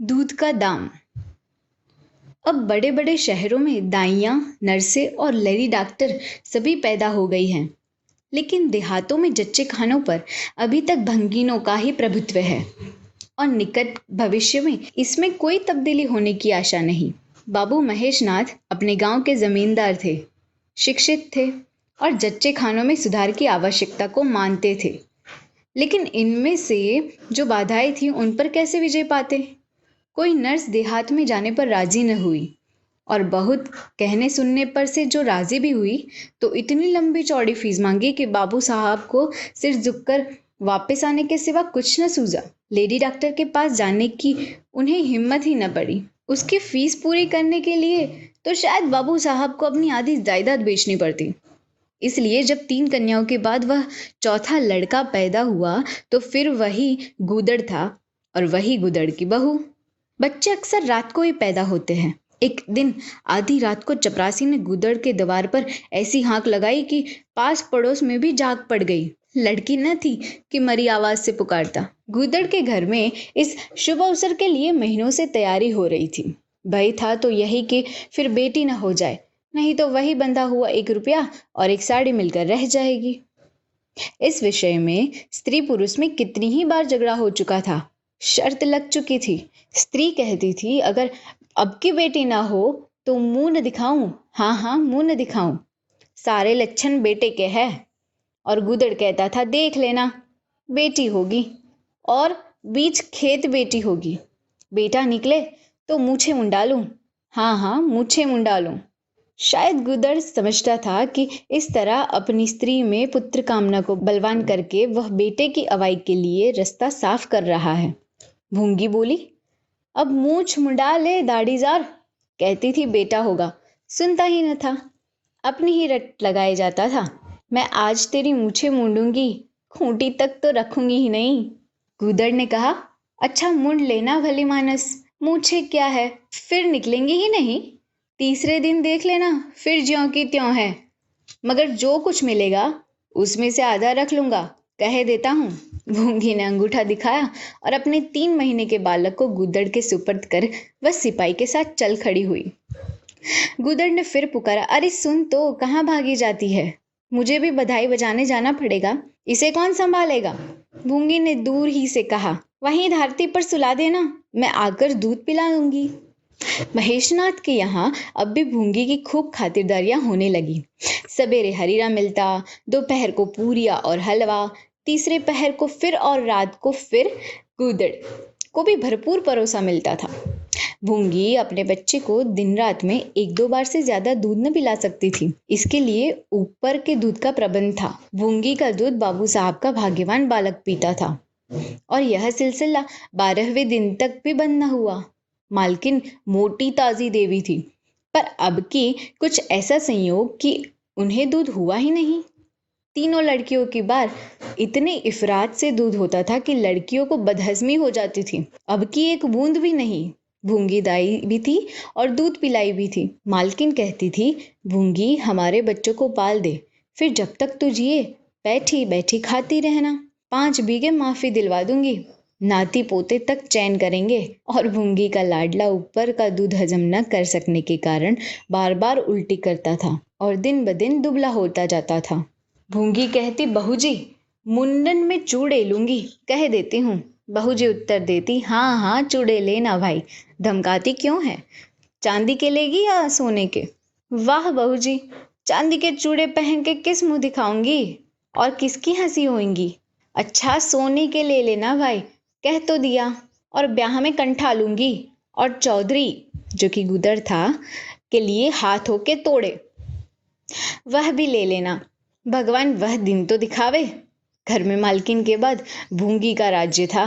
दूध का दाम। अब बड़े बड़े शहरों में दाइयाँ, नर्सें और लेडी डॉक्टर सभी पैदा हो गई हैं, लेकिन देहातों में जच्चे खानों पर अभी तक भंगीनों का ही प्रभुत्व है और निकट भविष्य में इसमें कोई तब्दीली होने की आशा नहीं। बाबू महेश नाथ अपने गांव के जमींदार थे, शिक्षित थे और जच्चे खानों में सुधार की आवश्यकता को मानते थे। लेकिन इनमें से जो बाधाएं थी उन पर कैसे विजय पाते? कोई नर्स देहात में जाने पर राजी न हुई और बहुत कहने सुनने पर से जो राजी भी हुई तो इतनी लंबी चौड़ी फीस मांगी कि बाबू साहब को सिर झुककर वापस आने के सिवा कुछ न सूझा। लेडी डॉक्टर के पास जाने की उन्हें हिम्मत ही न पड़ी। उसकी फीस पूरी करने के लिए तो शायद बाबू साहब को अपनी आधी जायदाद बेचनी पड़ती। इसलिए जब 3 कन्याओं के बाद वह चौथा लड़का पैदा हुआ तो फिर वही गूदड़ था और वही गूदड़ की बहू। बच्चे अक्सर रात को ही पैदा होते हैं। एक दिन आधी रात को चपरासी ने गूदड़ के द्वार पर ऐसी हाँक लगाई कि पास पड़ोस में भी जाग पड़ गई। लड़की न थी कि मरी आवाज से पुकारता। गूदड़ के घर में इस शुभ अवसर के लिए महीनों से तैयारी हो रही थी। भय था तो यही कि फिर बेटी न हो जाए, नहीं तो वही बंधा हुआ 1 रुपया और एक साड़ी मिलकर रह जाएगी। इस विषय में स्त्री पुरुष में कितनी ही बार झगड़ा हो चुका था। शर्त लग चुकी थी। स्त्री कहती थी अगर अब की बेटी ना हो तो मुंह न दिखाऊं। हाँ हाँ, मुंह न दिखाऊं, सारे लक्षण बेटे के हैं। और गूदड़ कहता था देख लेना, बेटी होगी और बीच खेत बेटी होगी। बेटा निकले तो मूछें मुंडा लूं। हाँ हाँ, मूछें मुंडा लूं। शायद गूदड़ समझता था कि इस तरह अपनी स्त्री में पुत्र कामना को बलवान करके वह बेटे की अवाई के लिए रास्ता साफ कर रहा है। भूंगी बोली, अब मूछ मुंडा ले दाढ़ीदार। कहती थी बेटा होगा, सुनता ही न था, अपनी ही रट लगाए जाता था। मैं आज तेरी मूछें मूंडूंगी, खूंटी तक तो रखूंगी ही नहीं। गूदड़ ने कहा, अच्छा मुंड लेना भली मानस, मूछें क्या है, फिर निकलेंगी ही नहीं। तीसरे दिन देख लेना, फिर ज्यों की त्यों है, मगर जो कुछ मिलेगा उसमें से आधा रख लूंगा, कह देता हूँ। भूंगी ने अंगूठा दिखाया और अपने 3 महीने के बालक को गूदड़ के सुपर्द कर वह सिपाही के साथ चल खड़ी हुई। गूदड़ ने फिर पुकारा, अरे सुन तो, कहाँ भागी जाती है? मुझे भी बधाई बजाने जाना पड़ेगा, इसे कौन संभालेगा? भूंगी ने दूर ही से कहा, वहीं धरती पर सुला देना, मैं आकर दूध पिला दूंगी। महेशनाथ के यहाँ अब भी भूंगी की खूब खातिरदारियां होने लगी। सवेरे हरीरा मिलता, दोपहर को पूरिया और हलवा, तीसरे पहर को फिर और रात को फिर गूदड़ को भी भरपूर परोसा मिलता था। भूंगी अपने बच्चे को दिन रात में 1-2 बार से ज्यादा दूध न पिला सकती थी। इसके लिए ऊपर के दूध का प्रबंध था। भूंगी का दूध बाबू साहब का भाग्यवान बालक पीता था और यह सिलसिला 12वें दिन तक भी बंद न हुआ। मालकिन मोटी ताजी देवी थी, पर अब की कुछ ऐसा संयोग कि उन्हें दूध हुआ ही नहीं। तीनों लड़कियों की बार इतने इफरात से दूध होता था कि लड़कियों को बदहजमी हो जाती थी। अब की एक बूंद भी नहीं। भूंगी दाई भी थी और दूध पिलाई भी थी। मालकिन कहती थी, भूंगी हमारे बच्चों को पाल दे, फिर जब तक तू जिए बैठी बैठी खाती रहना, 5 बीघे माफी दिलवा दूंगी, नाती पोते तक चैन करेंगे। और भूंगी का लाडला ऊपर का दूध हजम न कर सकने के कारण बार बार उल्टी करता था और दिन ब दिन दुबला होता जाता था। भूंगी कहती, बहू जी मुंडन में चूड़े लूंगी, कह देती हूँ। बहू जी उत्तर देती, हाँ हाँ चूड़े लेना भाई, धमकाती क्यों है, चांदी के लेगी या सोने के? वाह बहू जी, चांदी के चूड़े पहन के किस मुंह दिखाऊंगी और किसकी हंसी होएंगी? अच्छा सोने के ले लेना भाई, कह तो दिया, और ब्याह में कंठा लूंगी और चौधरी, जो कि गुदड़ था, के लिए हाथ होके तोड़े, वह भी ले लेना। भगवान वह दिन तो दिखावे। घर में मालकिन के बाद भूंगी का राज्य था।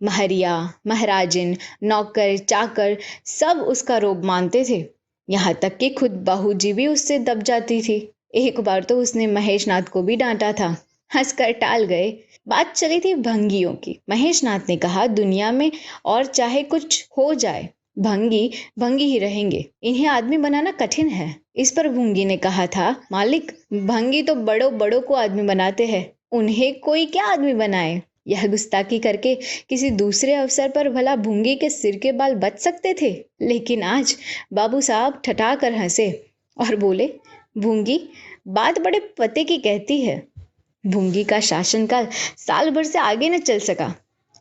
महरिया, महराजिन, नौकर, चाकर सब उसका रोब मानते थे। यहाँ तक कि खुद बहू जी भी उससे दब जाती थी। एक बार तो उसने महेशनाथ को भी डांटा था, हंसकर टाल गए। बात चली थी भंगियों की। महेशनाथ ने कहा, दुनिया में और चाहे कुछ हो जाए, भंगी भंगी ही रहेंगे, इन्हें आदमी बनाना कठिन है। इस पर भूंगी ने कहा था, मालिक भंगी तो बड़ों बड़ों को आदमी बनाते हैं, उन्हें कोई क्या आदमी बनाए? यह गुस्ताखी करके किसी दूसरे अवसर पर भला भूंगी के सिर के बाल बच सकते थे, लेकिन आज बाबू साहब ठठा कर हंसे और बोले, भूंगी बात बड़े पते की कहती है। भूंगी का शासनकाल साल भर से आगे न चल सका।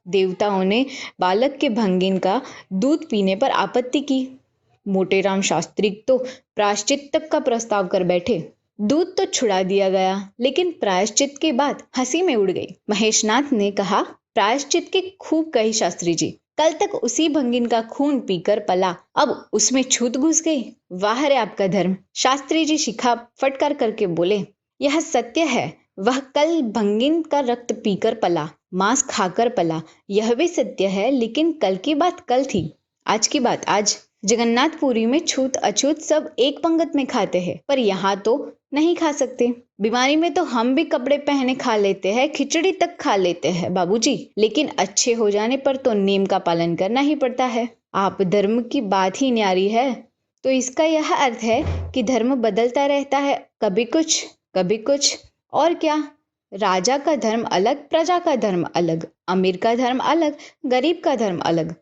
देवताओं ने बालक के भंगिन का दूध पीने पर आपत्ति की। मोटेराम शास्त्री तो प्रायश्चित तक का प्रस्ताव कर बैठे। दूध तो छुड़ा दिया गया, लेकिन प्रायश्चित की बात हंसी में उड़ गई। महेशनाथ ने कहा, प्रायश्चित की खूब कही शास्त्री जी। कल तक उसी भंगिन का खून पीकर पला, अब उसमें छूत घुस गई। वाह रे आपका धर्म। शास्त्री जी शिखा फटकार करके बोले, यह सत्य है। वह कल भंगिन का रक्त पीकर पला, मांस खाकर पला। यह भी सत्य है, लेकिन कल की बात कल थी, आज की बात आज। जगन्नाथपुरी में छूत अछूत सब एक पंगत में खाते हैं, पर यहाँ तो नहीं खा सकते। बीमारी में तो हम भी कपड़े पहने खा लेते हैं, खिचड़ी तक खा लेते हैं बाबूजी, लेकिन अच्छे हो जाने पर तो नियम का पालन करना ही पड़ता है। आप धर्म की बात ही न्यारी है। तो इसका यह अर्थ है कि धर्म बदलता रहता है, कभी कुछ कभी कुछ। और क्या, राजा का धर्म अलग, प्रजा का धर्म अलग, अमीर का धर्म अलग, गरीब का धर्म अलग।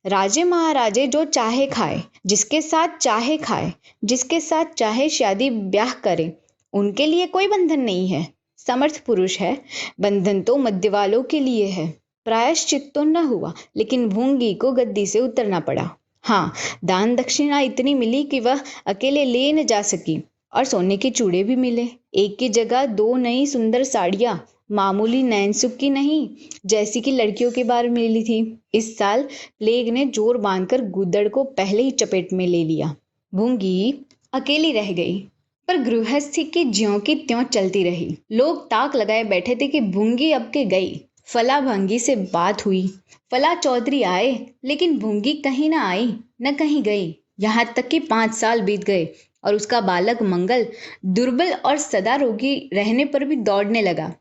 राजे महाराजे जो चाहे खाए, जिसके साथ चाहे खाए, जिसके साथ चाहे शादी ब्याह करे, उनके लिए कोई बंधन नहीं है। समर्थ पुरुष है, बंधन तो मध्य वालों के लिए है। प्रायश्चित तो न हुआ, लेकिन भूंगी को गद्दी से उतरना पड़ा। हाँ, दान दक्षिणा इतनी मिली कि वह अकेले ले न जा सकी, और सोने के चूड़े भी मिले। एक की जगह 2 नई सुंदर साड़ियां, मामूली नैनसुख की नहीं, जैसी कि लड़कियों के बार मिली थी। इस साल प्लेग ने जोर बांधकर गुदड़ को पहले ही चपेट में ले लिया। भूंगी अकेली रह गई, पर गृहस्थी की ज्यों की त्यों चलती रही। लोग ताक लगाए बैठे थे कि भूंगी अब के गई। फला भंगी से बात हुई, फला चौधरी आए, लेकिन भूंगी कहीं ना आई न कहीं गई। यहाँ तक कि 5 साल बीत गए और उसका बालक मंगल दुर्बल और सदा रोगी रहने पर भी दौड़ने लगा।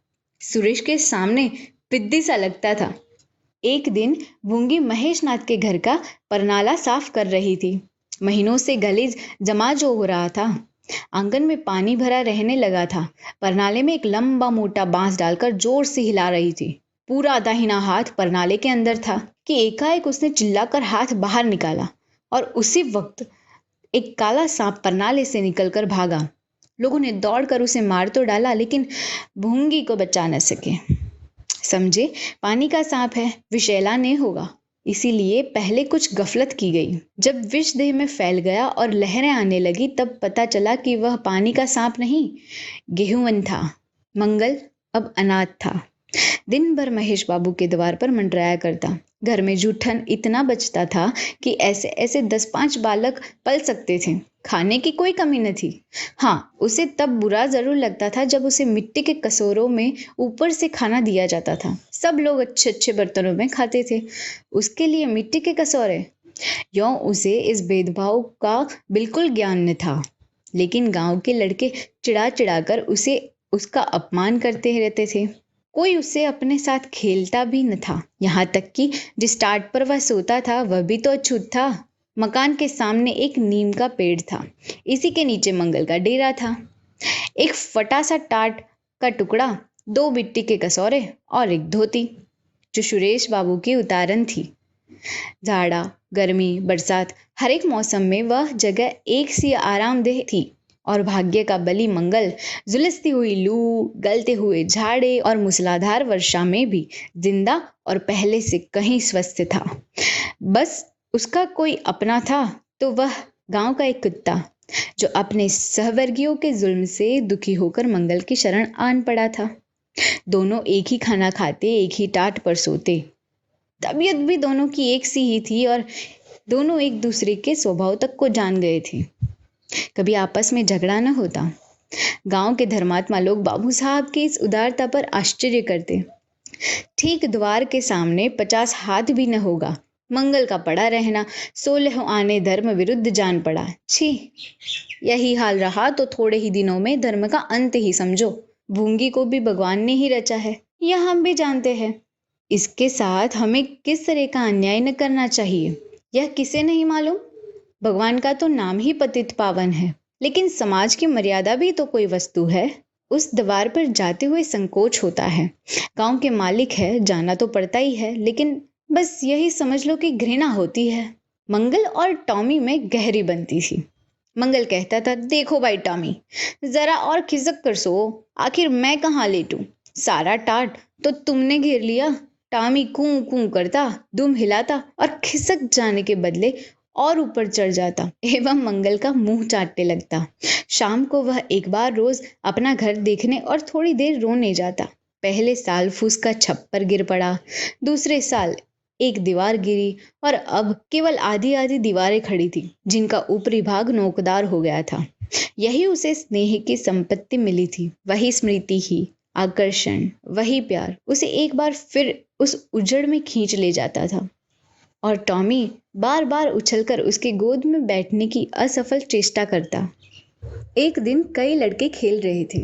सुरेश के सामने पिद्दी सा लगता था। एक दिन भूंगी महेशनाथ के घर का परनाला साफ कर रही थी। महीनों से गलीज जमा जो हो रहा था। आंगन में पानी भरा रहने लगा था। परनाले में एक लंबा मोटा बांस डालकर जोर से हिला रही थी। पूरा दाहिना हाथ परनाले के अंदर था कि एकाएक उसने चिल्लाकर हाथ बाहर निकाला, और उसी वक्त एक काला सांप परनाले से निकलकर भागा। लोगों ने दौड़कर उसे मार तो डाला, लेकिन भूंगी को बचा न सके। समझे, पानी का सांप है, विषैला नहीं होगा, इसीलिए पहले कुछ गफलत की गई। जब विष देह में फैल गया और लहरें आने लगी, तब पता चला कि वह पानी का सांप नहीं, गेहूंवन था। मंगल अब अनाथ था। दिन भर महेश बाबू के द्वार पर मंडराया करता। घर में जूठन इतना बचता था कि ऐसे ऐसे 10-5 बालक पल सकते थे। खाने की कोई कमी न थी। हाँ, उसे तब बुरा जरूर लगता था जब उसे मिट्टी के कटोरों में ऊपर से खाना दिया जाता था। सब लोग अच्छे अच्छे बर्तनों में खाते थे, उसके लिए मिट्टी के कटोरे। यों उसे इस भेदभाव का बिल्कुल ज्ञान न था। लेकिन गांव के लड़के चिढ़ा चिढ़ा कर उसे उसका अपमान करते रहते थे। कोई उससे अपने साथ खेलता भी न था। यहाँ तक कि जिस टाट पर वह सोता था वह भी तो अछूत था। मकान के सामने एक नीम का पेड़ था, इसी के नीचे मंगल का डेरा था। एक फटा सा टाट का टुकड़ा, 2 मिट्टी के कटोरे और एक धोती, जो सुरेश बाबू की उतारन थी। जाड़ा, गर्मी, बरसात, हर एक मौसम में वह जगह एक सी आरामदेह थी। और भाग्य का बली मंगल झुलसती हुई लू, गलते हुए झाड़े और मूसलाधार वर्षा में भी जिंदा और पहले से कहीं स्वस्थ था। बस उसका कोई अपना था तो वह गांव का एक कुत्ता, जो अपने सहवर्गियों के जुल्म से दुखी होकर मंगल की शरण आन पड़ा था। दोनों एक ही खाना खाते, एक ही टाट पर सोते। तबीयत भी दोनों की एक सी ही थी और दोनों एक दूसरे के स्वभाव तक को जान गए थे। कभी आपस में झगड़ा न होता। गांव के धर्मात्मा लोग बाबू साहब की इस उदारता पर आश्चर्य करते। ठीक द्वार के सामने 50 हाथ भी न होगा। मंगल का पड़ा रहना 16 आने धर्म विरुद्ध जान पड़ा। छी, यही हाल रहा तो थोड़े ही दिनों में धर्म का अंत ही समझो। भूंगी को भी भगवान ने ही रचा है, यह हम भी जानते हैं। इसके साथ हमें किस तरह का अन्याय न करना चाहिए, यह किसे नहीं मालूम। भगवान का तो नाम ही पतित पावन है, लेकिन समाज की मर्यादा भी तो कोई वस्तु है। उस द्वार पर जाते हुए संकोच होता है। गांव के मालिक है, जाना तो पड़ता ही है, लेकिन बस यही समझ लो कि घृणा होती है। मंगल और टॉमी में गहरी बनती थी। मंगल कहता था, देखो भाई टॉमी, जरा और खिसक कर सो, आखिर मैं कहाँ लेटूं? सारा टाट तो तुमने घेर लिया। टॉमी कूं कूं करता, दुम हिलाता और खिसक जाने के बदले और ऊपर चढ़ जाता एवं मंगल का मुंह चाटने लगता। शाम को वह एक बार रोज अपना घर देखने और थोड़ी देर रोने जाता। पहले साल फूस का छप्पर गिर पड़ा, दूसरे साल एक दीवार गिरी और अब केवल आधी आधी दीवारें खड़ी थी, जिनका ऊपरी भाग नोकदार हो गया था। यही उसे स्नेह की संपत्ति मिली थी, वही स्मृति ही आकर्षण, वही प्यार उसे एक बार फिर उस उजड़ में खींच ले जाता था। और टॉमी बार बार उछलकर उसकी गोद में बैठने की असफल चेष्टा करता। एक दिन कई लड़के खेल रहे थे।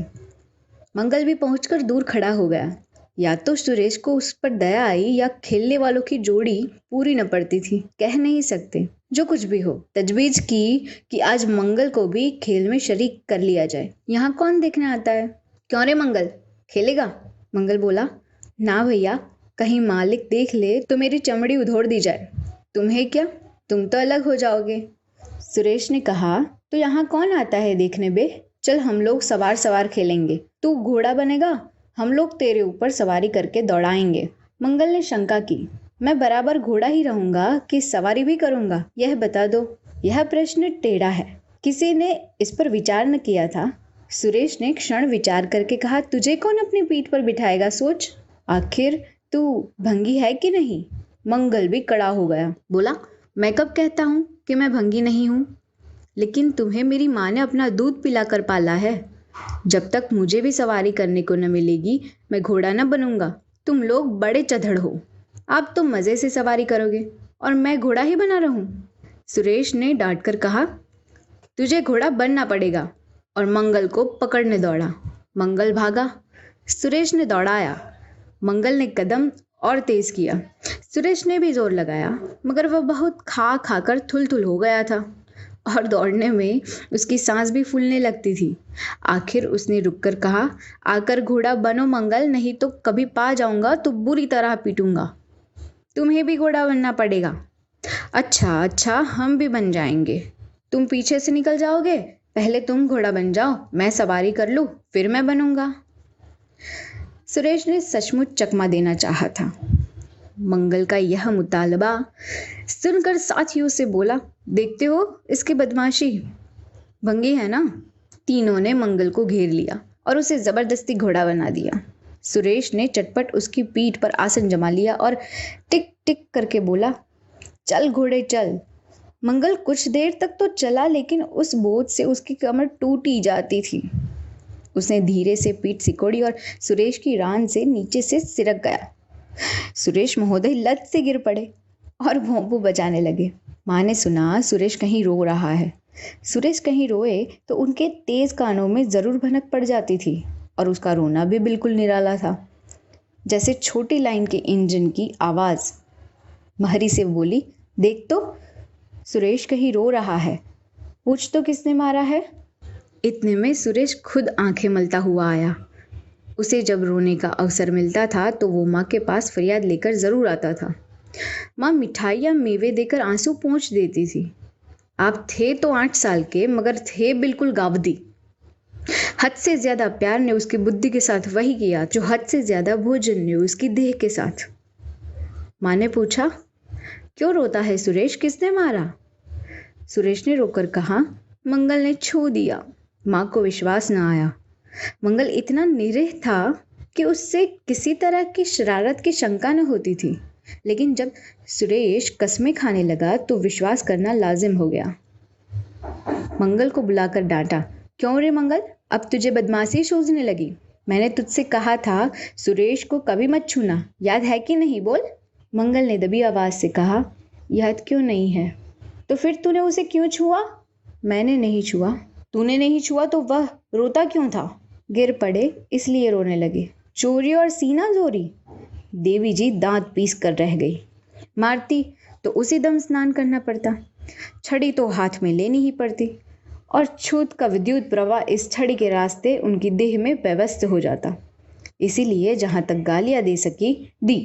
मंगल भी पहुंचकर दूर खड़ा हो गया। या तो सुरेश को उस पर दया आई या खेलने वालों की जोड़ी पूरी न पड़ती थी, कह नहीं सकते। जो कुछ भी हो, तजवीज की कि आज मंगल को भी खेल में शरीक कर लिया जाए। यहाँ कौन देखने आता है? क्यों रे मंगल, खेलेगा? मंगल बोला, ना भैया, कहीं मालिक देख ले तो मेरी चमड़ी उधोड़ दी जाए। तुम्हें क्या, तुम तो अलग हो जाओगे। सुरेश ने कहा, तो यहाँ कौन आता है देखने बे? चल हम लोग सवार सवार खेलेंगे, तू घोड़ा बनेगा, हम लोग तेरे ऊपर सवारी करके दौड़ाएंगे। मंगल ने शंका की, मैं बराबर घोड़ा ही रहूंगा कि सवारी भी करूंगा, यह बता दो। यह प्रश्न टेढ़ा है, किसी ने इस पर विचार न किया था। सुरेश ने क्षण विचार करके कहा, तुझे कौन अपनी पीठ पर बिठाएगा, सोच। आखिर तू भंगी है कि नहीं? मंगल भी कड़ा हो गया, बोला, मैं कब कहता हूँ कि मैं भंगी नहीं हूँ? लेकिन तुम्हें मेरी माँ ने अपना दूध पिलाकर पाला है। जब तक मुझे भी सवारी करने को न मिलेगी, मैं घोड़ा न बनूंगा। तुम लोग बड़े चधड़ हो, आप तो मजे से सवारी करोगे और मैं घोड़ा ही बना रहूं। सुरेश ने डांट कर कहा, तुझे घोड़ा बनना पड़ेगा। और मंगल को पकड़ने दौड़ा। मंगल भागा, सुरेश ने दौड़ाया। मंगल ने कदम और तेज किया। सुरेश ने भी जोर लगाया, मगर वह बहुत खा खाकर थुल हो गया था और दौड़ने में उसकी सांस भी फूलने लगती थी। आखिर उसने रुककर कहा, आकर घोड़ा बनो मंगल, नहीं तो कभी पा जाऊंगा तो बुरी तरह पीटूंगा। तुम्हें भी घोड़ा बनना पड़ेगा। अच्छा अच्छा, हम भी बन जाएंगे। तुम पीछे से निकल जाओगे, पहले तुम घोड़ा बन जाओ, मैं सवारी कर लूं, फिर मैं बनूंगा। सुरेश ने सचमुच चकमा देना चाहा था। मंगल का यह मुतालबा सुनकर साथियों से बोला, देखते हो इसकी बदमाशी, भंगी है ना? तीनों ने मंगल को घेर लिया और उसे जबरदस्ती घोड़ा बना दिया। सुरेश ने चटपट उसकी पीठ पर आसन जमा लिया और टिक टिक करके बोला, चल घोड़े चल। मंगल कुछ देर तक तो चला, लेकिन उस बोझ से उसकी कमर टूटी जाती थी। उसने धीरे से पीठ सिकोड़ी और सुरेश की रान से नीचे से सिरक गया। सुरेश महोदय लत से गिर पड़े और भोंपू बजाने लगे। माँ ने सुना सुरेश कहीं रो रहा है। सुरेश कहीं रोए तो उनके तेज कानों में जरूर भनक पड़ जाती थी, और उसका रोना भी बिल्कुल निराला था, जैसे छोटी लाइन के इंजन की आवाज। महरी से बोली, देख तो सुरेश कहीं रो रहा है, पूछ तो किसने मारा है। इतने में सुरेश खुद आंखें मलता हुआ आया। उसे जब रोने का अवसर मिलता था तो वो माँ के पास फरियाद लेकर जरूर आता था। माँ मिठाई या मेवे देकर आंसू पोंछ देती थी। आप थे तो 8 साल के, मगर थे बिल्कुल गावदी। हद से ज्यादा प्यार ने उसकी बुद्धि के साथ वही किया जो हद से ज्यादा भोजन ने उसकी देह के साथ। माँ ने पूछा, क्यों रोता है सुरेश, किसने मारा? सुरेश ने रोकर कहा, मंगल ने छू दिया। माँ को विश्वास न आया। मंगल इतना निरीह था कि उससे किसी तरह की शरारत की शंका न होती थी, लेकिन जब सुरेश कस्में खाने लगा तो विश्वास करना लाजिम हो गया। मंगल को बुलाकर डांटा, क्यों रे मंगल, अब तुझे बदमाशी सूझने लगी? मैंने तुझसे कहा था सुरेश को कभी मत छूना, याद है कि नहीं, बोल। मंगल ने दबी आवाज से कहा, याद क्यों नहीं है? तो फिर तूने उसे क्यों छुआ? मैंने नहीं छुआ। तूने नहीं छुआ तो वह रोता क्यों था? गिर पड़े इसलिए रोने लगे। चोरी और सीना जोरी? देवी जी दांत पीस कर रह गई। मारती तो उसी दम स्नान करना पड़ता, छड़ी तो हाथ में लेनी ही पड़ती, और छूत का विद्युत प्रवाह इस छड़ी के रास्ते उनकी देह में व्यवस्थ हो जाता। इसीलिए जहां तक गालियां दे सकी दी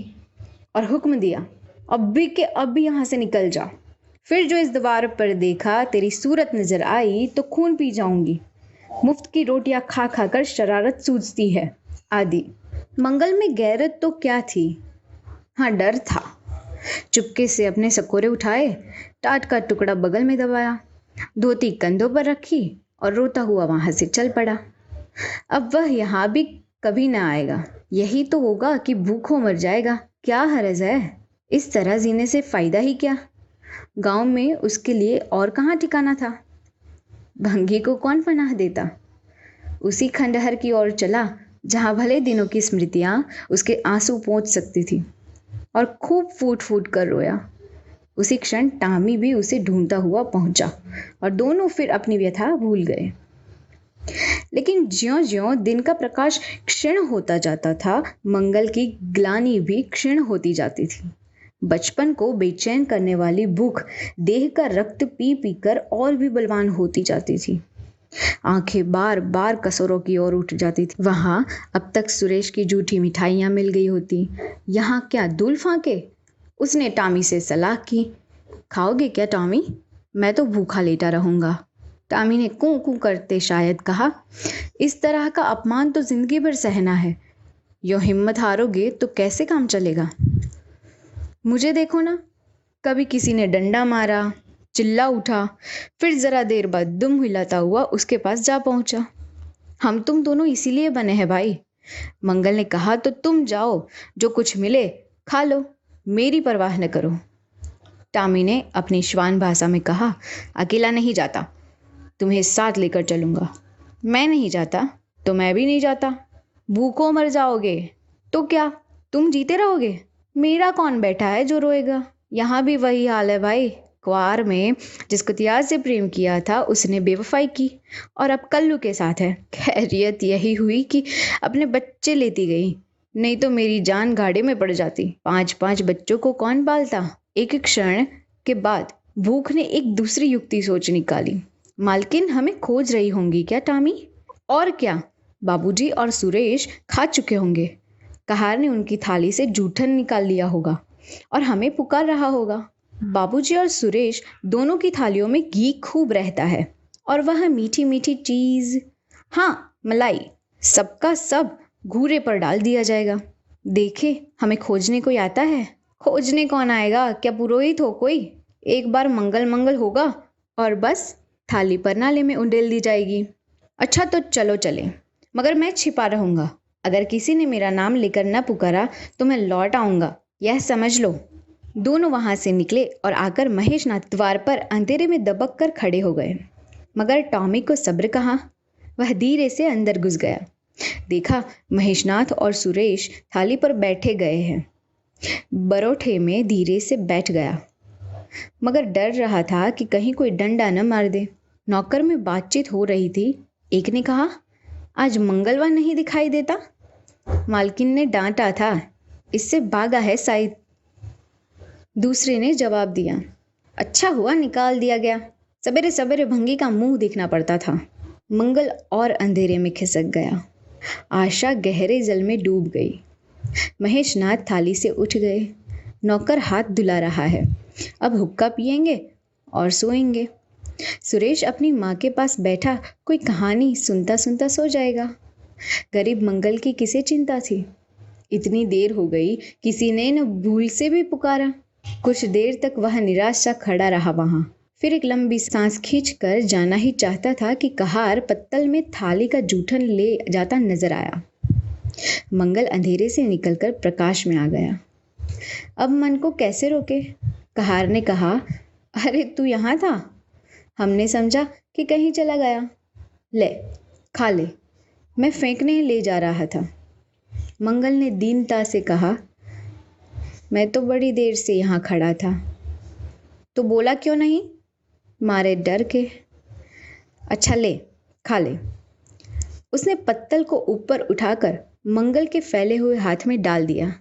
और हुक्म दिया, अब भी के अब भी यहां से निकल जा। फिर जो इस द्वार पर देखा, तेरी सूरत नजर आई तो खून पी जाऊंगी। मुफ्त की रोटियां खा खा कर शरारत सूझती है आदि। मंगल में गैरत तो क्या थी, हाँ डर था। चुपके से अपने सकोरे उठाए, टाट का टुकड़ा बगल में दबाया, धोती कंधों पर रखी और रोता हुआ वहां से चल पड़ा। अब वह यहां भी कभी ना आएगा। यही तो होगा कि भूखों मर जाएगा। क्या हरज है, इस तरह जीने से फायदा ही क्या। गांव में उसके लिए और कहाँ ठिकाना था। भंगी को कौन पनाह देता। उसी खंडहर की ओर चला जहां भले दिनों की स्मृतियां उसके आंसू पोंछ सकती थी, और खूब फूट फूट कर रोया। उसी क्षण टामी भी उसे ढूंढता हुआ पहुंचा और दोनों फिर अपनी व्यथा भूल गए। लेकिन ज्यों ज्यों दिन का प्रकाश क्षीण होता जाता था, मंगल की ग्लानि भी क्षीण होती जाती थी। बचपन को बेचैन करने वाली भूख देह का रक्त पी पी कर और भी बलवान होती जाती थी। आंखें बार बार कसरों की ओर उठ जाती थी। वहां अब तक सुरेश की जूठी मिठाइयां मिल गई होती, यहाँ क्या दूल फांके। उसने टॉमी से सलाह की, खाओगे क्या टॉमी, मैं तो भूखा लेटा रहूंगा। टॉमी ने कूं कूं करते शायद कहा, इस तरह का अपमान तो जिंदगी भर सहना है। यो हिम्मत हारोगे तो कैसे काम चलेगा। मुझे देखो ना, कभी किसी ने डंडा मारा, चिल्ला उठा, फिर जरा देर बाद दुम हिलाता हुआ उसके पास जा पहुंचा। हम तुम दोनों इसीलिए बने हैं भाई। मंगल ने कहा तो तुम जाओ, जो कुछ मिले खा लो, मेरी परवाह न करो। टॉमी ने अपनी श्वान भाषा में कहा, अकेला नहीं जाता, तुम्हें साथ लेकर चलूंगा। मैं नहीं जाता तो मैं भी नहीं जाता। भूखों मर जाओगे तो क्या, तुम जीते रहोगे। मेरा कौन बैठा है जो रोएगा। यहाँ भी वही हाल है भाई। कुआर में जिसको तियार से प्रेम किया था उसने बेवफाई की और अब कल्लू के साथ है। खैरियत यही हुई कि अपने बच्चे लेती गई, नहीं तो मेरी जान घाटे में पड़ जाती। 5-5 बच्चों को कौन पालता। एक क्षण के बाद भूख ने एक दूसरी युक्ति सोच निकाली। मालकिन हमें खोज रही होंगी क्या टॉमी। और क्या, बाबूजी और सुरेश खा चुके होंगे। कहार ने उनकी थाली से जूठन निकाल लिया होगा और हमें पुकार रहा होगा। बाबूजी और सुरेश दोनों की थालियों में घी खूब रहता है और वह मीठी मीठी चीज, हाँ मलाई, सबका सब घूरे पर डाल दिया जाएगा। देखे, हमें खोजने कोई आता है। खोजने कौन आएगा, क्या पुरोहित हो कोई। एक बार मंगल मंगल होगा और बस थाली पर नाले में उंडेल दी जाएगी। अच्छा तो चलो चले, मगर मैं छिपा रहूंगा। अगर किसी ने मेरा नाम लेकर न पुकारा तो मैं लौट आऊंगा, यह समझ लो। दोनों वहां से निकले और आकर महेशनाथ द्वार पर अंधेरे में दबक कर खड़े हो गए। मगर टॉमी को सब्र कहाँ, वह धीरे से अंदर घुस गया। देखा, महेशनाथ और सुरेश थाली पर बैठे गए हैं। बरोठे में धीरे से बैठ गया, मगर डर रहा था कि कहीं कोई डंडा न मार दे। नौकर में बातचीत हो रही थी। एक ने कहा, आज मंगलवार नहीं दिखाई देता। मालकिन ने डांटा था, इससे भागा है शायद। दूसरे ने जवाब दिया, अच्छा हुआ निकाल दिया गया, सवेरे सवेरे भंगी का मुंह देखना पड़ता था। मंगल और अंधेरे में खिसक गया। आशा गहरे जल में डूब गई। महेशनाथ थाली से उठ गए। नौकर हाथ धुला रहा है, अब हुक्का पिएंगे और सोएंगे। सुरेश अपनी माँ के पास बैठा कोई कहानी सुनता सुनता सो जाएगा। गरीब मंगल की किसे चिंता थी। इतनी देर हो गई, किसी ने न भूल से भी पुकारा। कुछ देर तक वह निराश सा खड़ा रहा वहां, फिर एक लंबी सांस खींचकर जाना ही चाहता था कि कहार पत्तल में थाली का जूठन ले जाता नजर आया। मंगल अंधेरे से निकलकर प्रकाश में आ गया। अब मन को कैसे रोके। कहार ने कहा, अरे तू यहाँ था, हमने समझा कि कहीं चला गया। ले खा ले, मैं फेंकने ले जा रहा था। मंगल ने दीनता से कहा, मैं तो बड़ी देर से यहाँ खड़ा था। तो बोला क्यों नहीं। मारे डर के। अच्छा ले खा ले। उसने पत्तल को ऊपर उठाकर मंगल के फैले हुए हाथ में डाल दिया।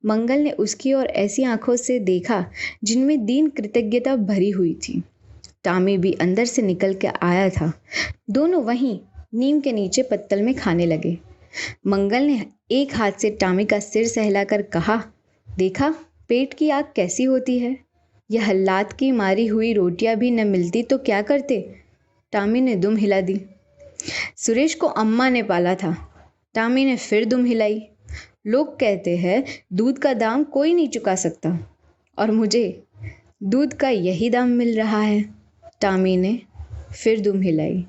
मंगल ने उसकी ओर ऐसी आंखों से देखा जिनमें दीन कृतज्ञता भरी हुई थी। टामी भी अंदर से निकल के आया था। दोनों वहीं नीम के नीचे पत्तल में खाने लगे। मंगल ने एक हाथ से टामी का सिर सहलाकर कहा, देखा पेट की आग कैसी होती है। यह हल्लात की मारी हुई रोटियां भी न मिलती तो क्या करते। टामी ने दुम हिला दी। सुरेश को अम्मा ने पाला था। टामी ने फिर दुम हिलाई। लोग कहते हैं दूध का दाम कोई नहीं चुका सकता, और मुझे दूध का यही दाम मिल रहा है। टामी ने फिर दुम हिलाई।